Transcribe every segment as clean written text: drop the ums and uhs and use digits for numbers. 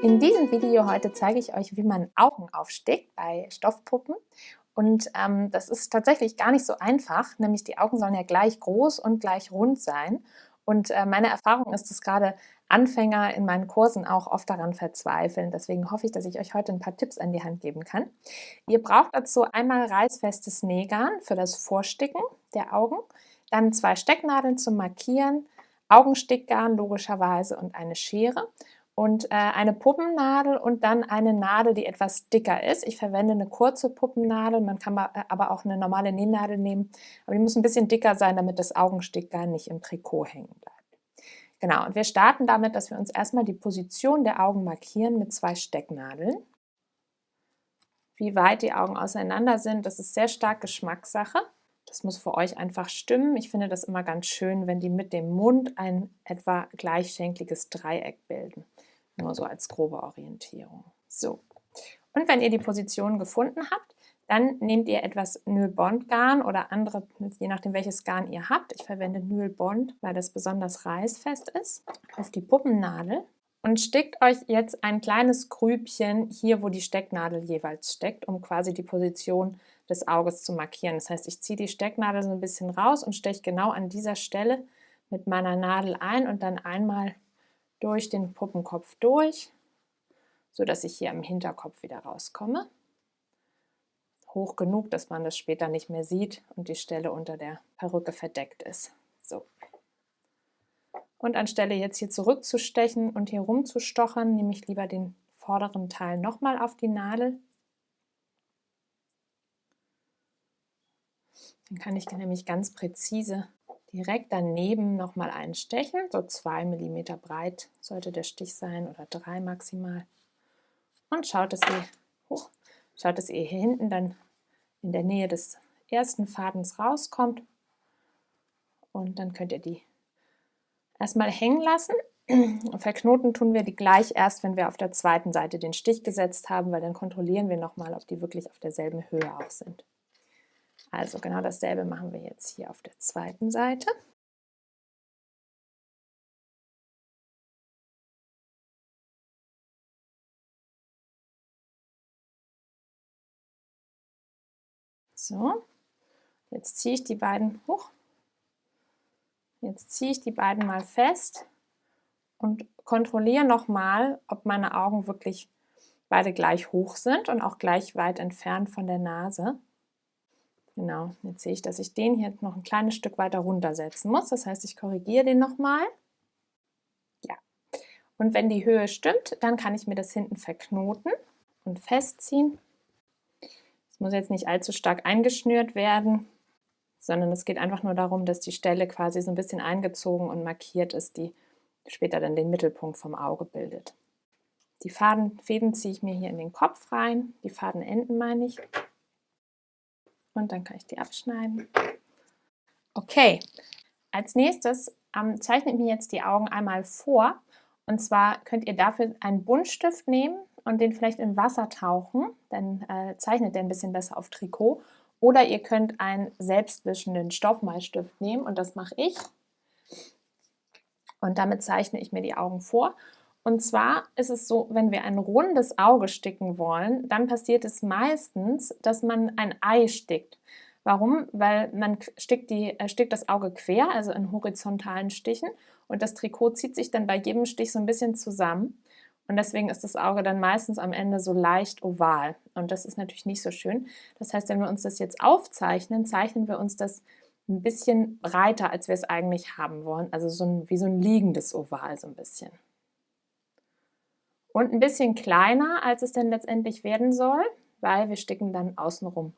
In diesem Video heute zeige ich euch, wie man Augen aufstickt bei Stoffpuppen. Und das ist tatsächlich gar nicht so einfach, nämlich die Augen sollen ja gleich groß und gleich rund sein. Und meine Erfahrung ist, dass gerade Anfänger in meinen Kursen auch oft daran verzweifeln. Deswegen hoffe ich, dass ich euch heute ein paar Tipps an die Hand geben kann. Ihr braucht dazu einmal reißfestes Nähgarn für das Vorsticken der Augen, dann 2 Stecknadeln zum Markieren, Augenstickgarn logischerweise und eine Schere. Und eine Puppennadel und dann eine Nadel, die etwas dicker ist. Ich verwende eine kurze Puppennadel, man kann aber auch eine normale Nähnadel nehmen, aber die muss ein bisschen dicker sein, damit das Augenstickgarn nicht im Trikot hängen bleibt. Genau, und wir starten damit, dass wir uns erstmal die Position der Augen markieren mit 2 Stecknadeln. Wie weit die Augen auseinander sind, das ist sehr stark Geschmackssache. Das muss für euch einfach stimmen. Ich finde das immer ganz schön, wenn die mit dem Mund ein etwa gleichschenkliges Dreieck bilden. Nur so als grobe Orientierung. So, und wenn ihr die Position gefunden habt, dann nehmt ihr etwas Nylbond-Garn oder andere, je nachdem welches Garn ihr habt. Ich verwende Nylbond, weil das besonders reißfest ist, auf die Puppennadel und stickt euch jetzt ein kleines Grübchen hier, wo die Stecknadel jeweils steckt, um quasi die Position des Auges zu markieren. Das heißt, ich ziehe die Stecknadel so ein bisschen raus und steche genau an dieser Stelle mit meiner Nadel ein und dann einmal durch den Puppenkopf durch, sodass ich hier am Hinterkopf wieder rauskomme. Hoch genug, dass man das später nicht mehr sieht und die Stelle unter der Perücke verdeckt ist. So. Und anstelle jetzt hier zurückzustechen und hier rumzustochern, nehme ich lieber den vorderen Teil nochmal auf die Nadel. Dann kann ich nämlich ganz präzise direkt daneben nochmal einstechen, so 2 mm breit sollte der Stich sein oder 3 maximal. Und schaut, dass ihr hier hinten dann in der Nähe des ersten Fadens rauskommt. Und dann könnt ihr die erstmal hängen lassen. Verknoten tun wir die gleich erst, wenn wir auf der zweiten Seite den Stich gesetzt haben, weil dann kontrollieren wir nochmal, ob die wirklich auf derselben Höhe auch sind. Also genau dasselbe machen wir jetzt hier auf der zweiten Seite. So, jetzt ziehe ich die beiden mal fest und kontrolliere nochmal, ob meine Augen wirklich beide gleich hoch sind und auch gleich weit entfernt von der Nase. Genau, jetzt sehe ich, dass ich den hier noch ein kleines Stück weiter runtersetzen muss. Das heißt, ich korrigiere den nochmal. Ja. Und wenn die Höhe stimmt, dann kann ich mir das hinten verknoten und festziehen. Es muss jetzt nicht allzu stark eingeschnürt werden, sondern es geht einfach nur darum, dass die Stelle quasi so ein bisschen eingezogen und markiert ist, die später dann den Mittelpunkt vom Auge bildet. Die Fäden ziehe ich mir hier in den Kopf rein, die Fadenenden meine ich. Und dann kann ich die abschneiden. Okay, als nächstes zeichne ich mir jetzt die Augen einmal vor. Und zwar könnt ihr dafür einen Buntstift nehmen und den vielleicht in Wasser tauchen. Dann zeichnet der ein bisschen besser auf Trikot. Oder ihr könnt einen selbstwischenden Stoffmalstift nehmen und das mache ich. Und damit zeichne ich mir die Augen vor. Und zwar ist es so, wenn wir ein rundes Auge sticken wollen, dann passiert es meistens, dass man ein Ei stickt. Warum? Weil man stickt das Auge quer, also in horizontalen Stichen, und das Trikot zieht sich dann bei jedem Stich so ein bisschen zusammen. Und deswegen ist das Auge dann meistens am Ende so leicht oval. Und das ist natürlich nicht so schön. Das heißt, wenn wir uns das jetzt aufzeichnen, zeichnen wir uns das ein bisschen breiter, als wir es eigentlich haben wollen. Also wie so ein liegendes Oval so ein bisschen. Und ein bisschen kleiner, als es denn letztendlich werden soll, weil wir sticken dann außenrum.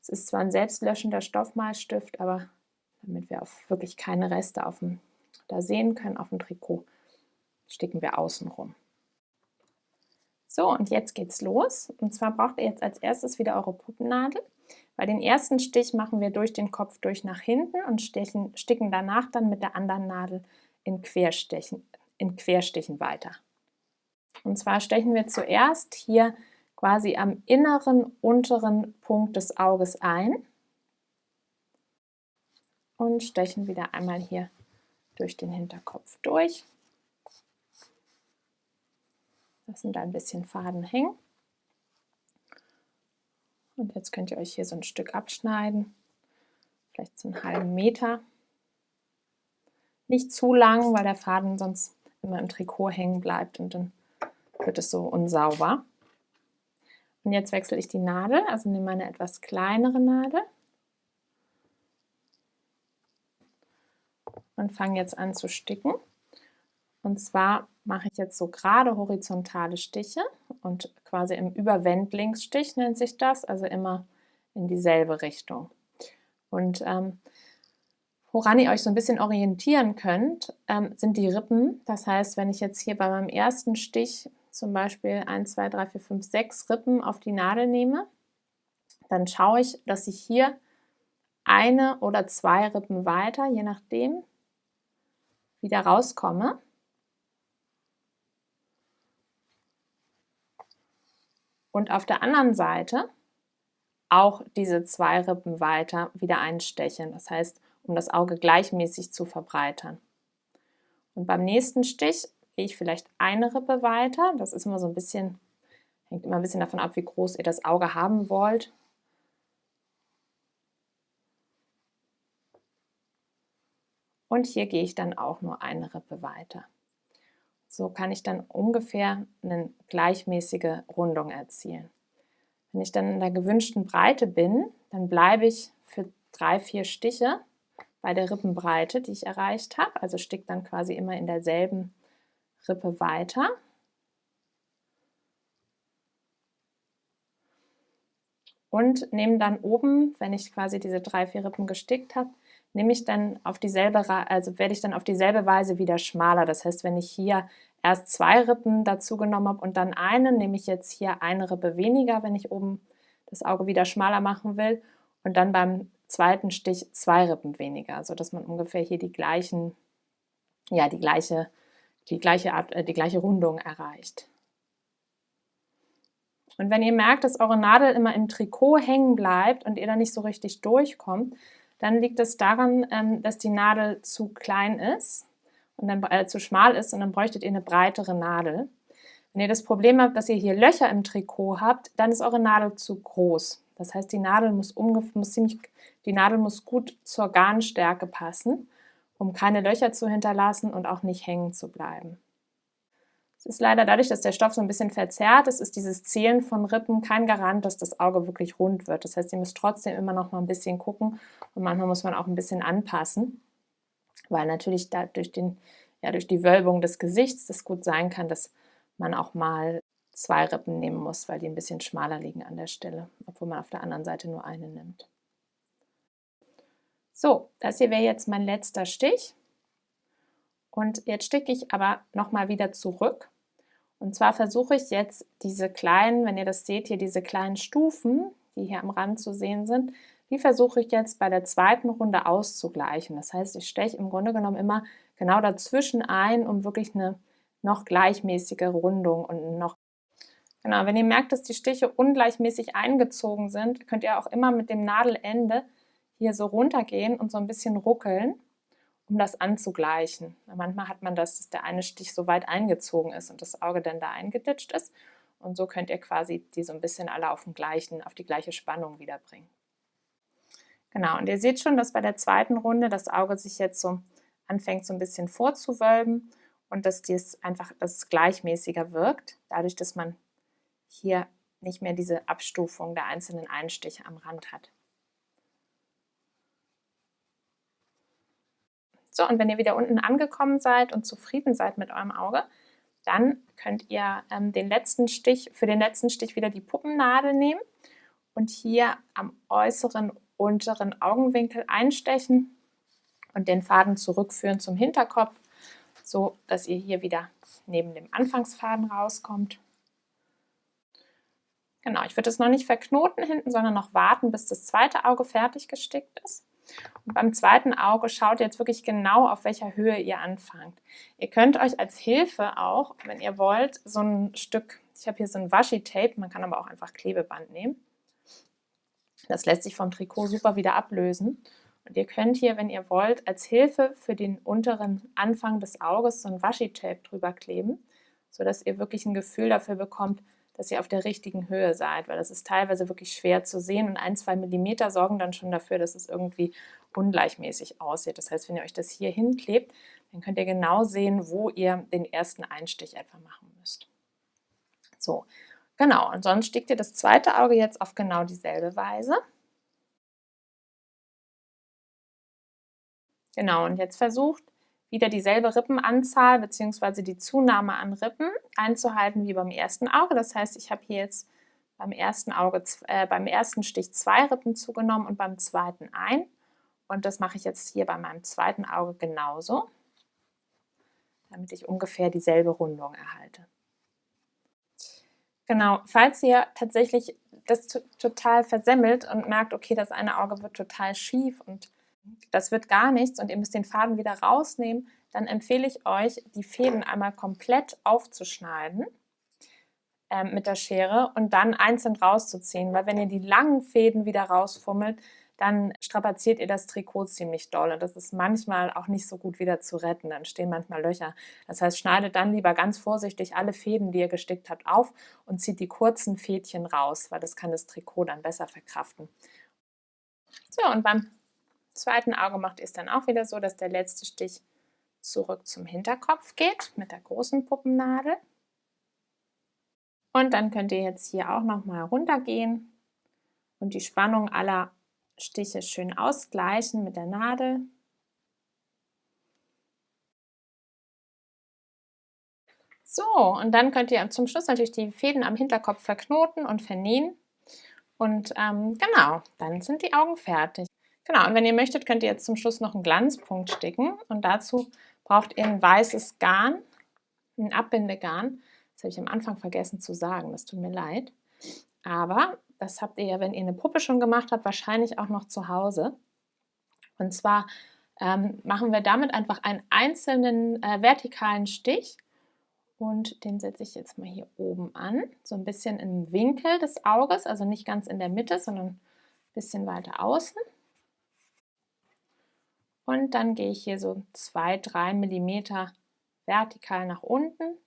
Es ist zwar ein selbstlöschender Stoffmalstift, aber damit wir wirklich keine Reste da sehen können auf dem Trikot, sticken wir außenrum. So, und jetzt geht's los. Und zwar braucht ihr jetzt als erstes wieder eure Puppennadel. Bei den ersten Stich machen wir durch den Kopf durch nach hinten und sticken danach dann mit der anderen Nadel in Querstichen weiter. Und zwar stechen wir zuerst hier quasi am inneren unteren Punkt des Auges ein und stechen wieder einmal hier durch den Hinterkopf durch. Lassen da ein bisschen Faden hängen. Und jetzt könnt ihr euch hier so ein Stück abschneiden, vielleicht so einen halben Meter. Nicht zu lang, weil der Faden sonst immer im Trikot hängen bleibt und dann wird es so unsauber. Und jetzt wechsle ich die Nadel, also nehme eine etwas kleinere Nadel und fange jetzt an zu sticken. Und zwar mache ich jetzt so gerade horizontale Stiche und quasi im Überwendlingsstich nennt sich das, also immer in dieselbe Richtung. Und woran ihr euch so ein bisschen orientieren könnt, sind die Rippen. Das heißt, wenn ich jetzt hier bei meinem ersten Stich zum Beispiel 1, 2, 3, 4, 5, 6 Rippen auf die Nadel nehme, dann schaue ich, dass ich hier eine oder 2 Rippen weiter, je nachdem, wieder rauskomme. Und auf der anderen Seite auch diese 2 Rippen weiter wieder einstechen. Das heißt, um das Auge gleichmäßig zu verbreitern. Und beim nächsten Stich gehe ich vielleicht eine Rippe weiter. Das ist immer so ein bisschen, hängt immer ein bisschen davon ab, wie groß ihr das Auge haben wollt. Und hier gehe ich dann auch nur eine Rippe weiter. So kann ich dann ungefähr eine gleichmäßige Rundung erzielen. Wenn ich dann in der gewünschten Breite bin, dann bleibe ich für 3, 4 Stiche bei der Rippenbreite, die ich erreicht habe. Also stick dann quasi immer in derselben Rippe weiter. Und nehme dann oben, wenn ich quasi diese 3, 4 Rippen gestickt habe, nehme ich dann auf dieselbe, also werde ich dann auf dieselbe Weise wieder schmaler. Das heißt, wenn ich hier erst 2 Rippen dazu genommen habe und dann eine, nehme ich jetzt hier eine Rippe weniger, wenn ich oben das Auge wieder schmaler machen will. Und dann beim zweiten Stich 2 Rippen weniger, sodass man ungefähr hier die gleiche Rundung erreicht. Und wenn ihr merkt, dass eure Nadel immer im Trikot hängen bleibt und ihr da nicht so richtig durchkommt, dann liegt es daran, dass die Nadel zu klein ist und dann zu schmal ist und dann bräuchtet ihr eine breitere Nadel. Wenn ihr das Problem habt, dass ihr hier Löcher im Trikot habt, dann ist eure Nadel zu groß. Das heißt, die Nadel muss gut zur Garnstärke passen, um keine Löcher zu hinterlassen und auch nicht hängen zu bleiben. Es ist leider dadurch, dass der Stoff so ein bisschen verzerrt ist, ist dieses Zählen von Rippen kein Garant, dass das Auge wirklich rund wird. Das heißt, ihr müsst trotzdem immer noch mal ein bisschen gucken und manchmal muss man auch ein bisschen anpassen, weil natürlich durch die Wölbung des Gesichts das gut sein kann, dass man auch mal 2 Rippen nehmen muss, weil die ein bisschen schmaler liegen an der Stelle, obwohl man auf der anderen Seite nur eine nimmt. So, das hier wäre jetzt mein letzter Stich. Und jetzt sticke ich aber nochmal wieder zurück. Und zwar versuche ich jetzt diese kleinen, wenn ihr das seht, hier diese kleinen Stufen, die hier am Rand zu sehen sind, die versuche ich jetzt bei der zweiten Runde auszugleichen. Das heißt, ich steche im Grunde genommen immer genau dazwischen ein, um wirklich eine noch gleichmäßige Rundung und noch. Genau, wenn ihr merkt, dass die Stiche ungleichmäßig eingezogen sind, könnt ihr auch immer mit dem Nadelende hier so runtergehen und so ein bisschen ruckeln, um das anzugleichen. Manchmal hat man das, dass der eine Stich so weit eingezogen ist und das Auge dann da eingeditscht ist. Und so könnt ihr quasi die so ein bisschen alle auf die gleiche Spannung wiederbringen. Genau, und ihr seht schon, dass bei der zweiten Runde das Auge sich jetzt so anfängt so ein bisschen vorzuwölben und dass es gleichmäßiger wirkt, dadurch, dass man hier nicht mehr diese Abstufung der einzelnen Einstiche am Rand hat. So, und wenn ihr wieder unten angekommen seid und zufrieden seid mit eurem Auge, dann könnt ihr für den letzten Stich wieder die Puppennadel nehmen und hier am äußeren unteren Augenwinkel einstechen und den Faden zurückführen zum Hinterkopf, so dass ihr hier wieder neben dem Anfangsfaden rauskommt. Genau, ich würde es noch nicht verknoten hinten, sondern noch warten, bis das zweite Auge fertig gestickt ist. Und beim zweiten Auge schaut ihr jetzt wirklich genau, auf welcher Höhe ihr anfangt. Ihr könnt euch als Hilfe auch, wenn ihr wollt, so ein Stück, ich habe hier so ein Washi-Tape, man kann aber auch einfach Klebeband nehmen. Das lässt sich vom Trikot super wieder ablösen. Und ihr könnt hier, wenn ihr wollt, als Hilfe für den unteren Anfang des Auges so ein Washi-Tape drüber kleben, sodass ihr wirklich ein Gefühl dafür bekommt, dass ihr auf der richtigen Höhe seid, weil das ist teilweise wirklich schwer zu sehen und 1, 2 Millimeter sorgen dann schon dafür, dass es irgendwie ungleichmäßig aussieht. Das heißt, wenn ihr euch das hier hinklebt, dann könnt ihr genau sehen, wo ihr den ersten Einstich etwa machen müsst. So, genau. Und sonst stickt ihr das zweite Auge jetzt auf genau dieselbe Weise. Genau, und jetzt versucht wieder dieselbe Rippenanzahl bzw. die Zunahme an Rippen einzuhalten wie beim ersten Auge. Das heißt, ich habe hier jetzt beim ersten Stich 2 Rippen zugenommen und beim zweiten 1. Und das mache ich jetzt hier bei meinem zweiten Auge genauso, damit ich ungefähr dieselbe Rundung erhalte. Genau, falls ihr tatsächlich das total versemmelt und merkt, okay, das eine Auge wird total schief und das wird gar nichts und ihr müsst den Faden wieder rausnehmen, dann empfehle ich euch, die Fäden einmal komplett aufzuschneiden mit der Schere und dann einzeln rauszuziehen, weil wenn ihr die langen Fäden wieder rausfummelt, dann strapaziert ihr das Trikot ziemlich doll und das ist manchmal auch nicht so gut wieder zu retten, dann stehen manchmal Löcher. Das heißt, schneidet dann lieber ganz vorsichtig alle Fäden, die ihr gestickt habt, auf und zieht die kurzen Fädchen raus, weil das kann das Trikot dann besser verkraften. So, und beim zweiten Auge macht ihr es dann auch wieder so, dass der letzte Stich zurück zum Hinterkopf geht mit der großen Puppennadel. Und dann könnt ihr jetzt hier auch nochmal runtergehen und die Spannung aller Stiche schön ausgleichen mit der Nadel. So, und dann könnt ihr zum Schluss natürlich die Fäden am Hinterkopf verknoten und vernähen. Und genau, dann sind die Augen fertig. Genau, und wenn ihr möchtet, könnt ihr jetzt zum Schluss noch einen Glanzpunkt sticken. Und dazu braucht ihr ein weißes Garn, ein Abbindegarn. Das habe ich am Anfang vergessen zu sagen, das tut mir leid. Aber das habt ihr ja, wenn ihr eine Puppe schon gemacht habt, wahrscheinlich auch noch zu Hause. Und zwar machen wir damit einfach einen einzelnen vertikalen Stich. Und den setze ich jetzt mal hier oben an, so ein bisschen im Winkel des Auges, also nicht ganz in der Mitte, sondern ein bisschen weiter außen. Und dann gehe ich hier so 2, 3 mm vertikal nach unten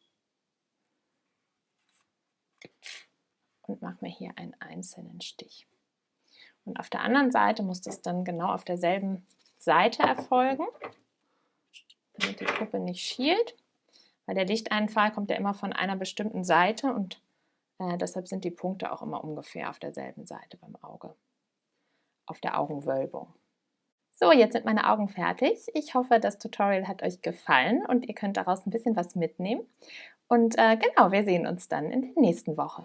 und mache mir hier einen einzelnen Stich. Und auf der anderen Seite muss das dann genau auf derselben Seite erfolgen, damit die Puppe nicht schielt. Weil der Lichteinfall kommt ja immer von einer bestimmten Seite und deshalb sind die Punkte auch immer ungefähr auf derselben Seite beim Auge, auf der Augenwölbung. So, jetzt sind meine Augen fertig. Ich hoffe, das Tutorial hat euch gefallen und ihr könnt daraus ein bisschen was mitnehmen. Und genau, wir sehen uns dann in der nächsten Woche.